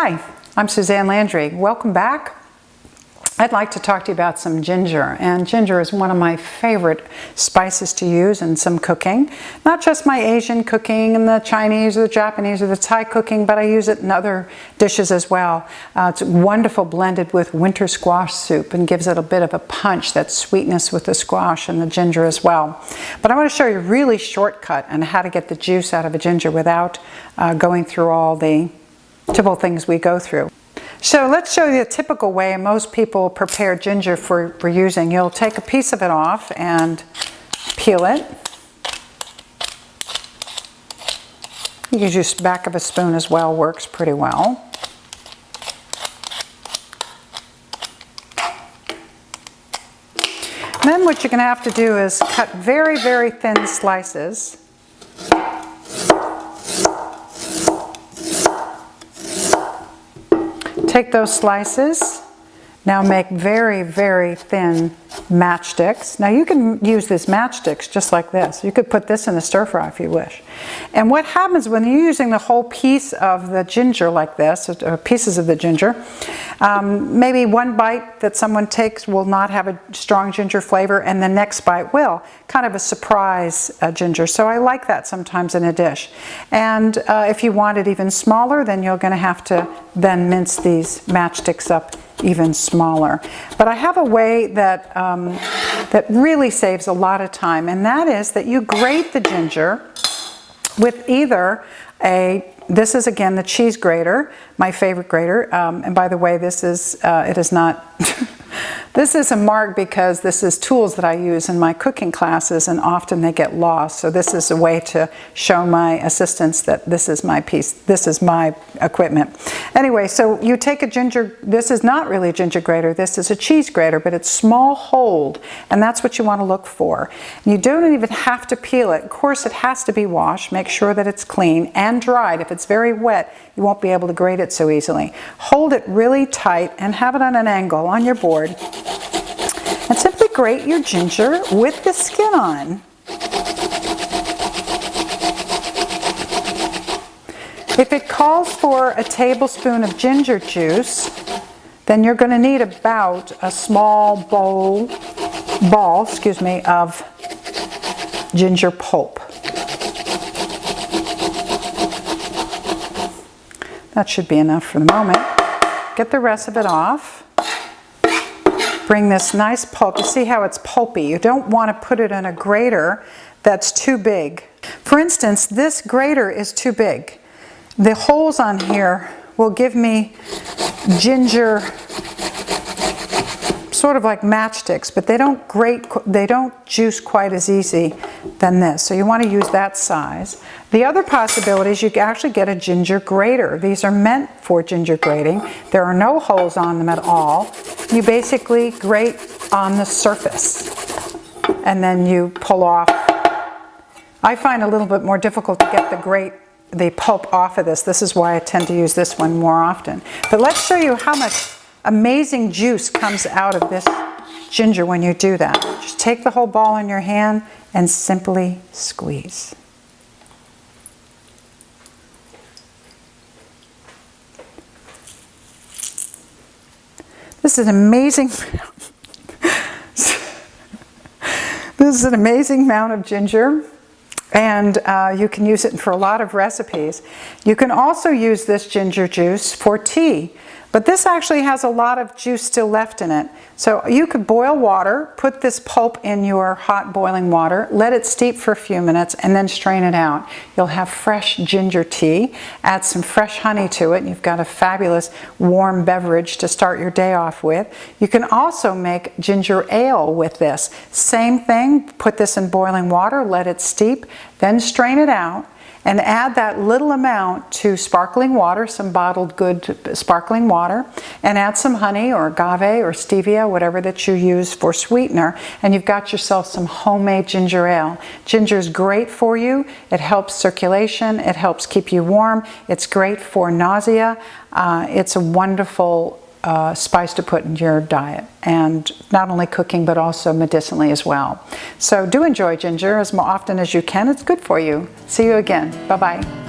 Hi, I'm Suzanne Landry. Welcome back. I'd like to talk to you about some ginger, and ginger is one of my favorite spices to use in some cooking. Not just my Asian cooking and the Chinese or the Japanese or the Thai cooking, but I use it in other dishes as well. It's wonderful blended with winter squash soup and gives it a bit of a punch, that sweetness with the squash and the ginger as well. But I want to show you a really shortcut on how to get the juice out of a ginger without going through all the typical things we go through. So let's show you a typical way most people prepare ginger for using. You'll take a piece of it off and peel it. You can use the back of a spoon as well, works pretty well. And then what you're going to have to do is cut very, very thin slices. Take those slices, now make very, very thin matchsticks. Now you can use these matchsticks just like this. You could put this in a stir fry if you wish. And what happens when you're using the whole piece of the ginger like this, or pieces of the ginger, maybe one bite that someone takes will not have a strong ginger flavor and the next bite will. Kind of a surprise ginger. So I like that sometimes in a dish. And if you want it even smaller, then you're going to have to then mince these matchsticks up even smaller. But I have a way that that really saves a lot of time, and that is that you grate the ginger with either this is again the cheese grater, my favorite grater, and by the way, this is it is not this is a mark because this is tools that I use in my cooking classes, and often they get lost. So this is a way to show my assistants that this is my piece, this is my equipment. Anyway, so you take a ginger, this is not really a ginger grater, this is a cheese grater, but it's small holed, and that's what you want to look for. And you don't even have to peel it. Of course, it has to be washed. Make sure that it's clean and dried. If it's very wet, you won't be able to grate it so easily. Hold it really tight and have it on an angle on your board. And simply grate your ginger with the skin on. If it calls for a tablespoon of ginger juice, then you're going to need about a small ball, of ginger pulp. That should be enough for the moment. Get the rest of it off. Bring this nice pulp. You see how it's pulpy. You don't want to put it in a grater that's too big. For instance, this grater is too big. The holes on here will give me ginger, sort of like matchsticks, but they don't juice quite as easy than this. So you want to use that size. The other possibility is you can actually get a ginger grater. These are meant for ginger grating. There are no holes on them at all. You basically grate on the surface and then you pull off. I find it a little bit more difficult to get the pulp off of this. This is why I tend to use this one more often. But let's show you how much amazing juice comes out of this ginger when you do that. Just take the whole ball in your hand and simply squeeze. This is an amazing this is an amazing amount of ginger, and you can use it for a lot of recipes. You can also use this ginger juice for tea, but this actually has a lot of juice still left in it. So you could boil water, put this pulp in your hot boiling water, let it steep for a few minutes, and then strain it out. You'll have fresh ginger tea. Add some fresh honey to it, and you've got a fabulous warm beverage to start your day off with. You can also make ginger ale with this. Same thing, put this in boiling water, let it steep, then strain it out. And add that little amount to sparkling water, some bottled good sparkling water, and add some honey or agave or stevia, whatever that you use for sweetener, and you've got yourself some homemade ginger ale. Ginger is great for you. It helps circulation. It helps keep you warm. It's great for nausea. It's a wonderful spice to put in your diet, and not only cooking but also medicinally as well. So do enjoy ginger as often as you can. It's good for you. See you again. Bye-bye.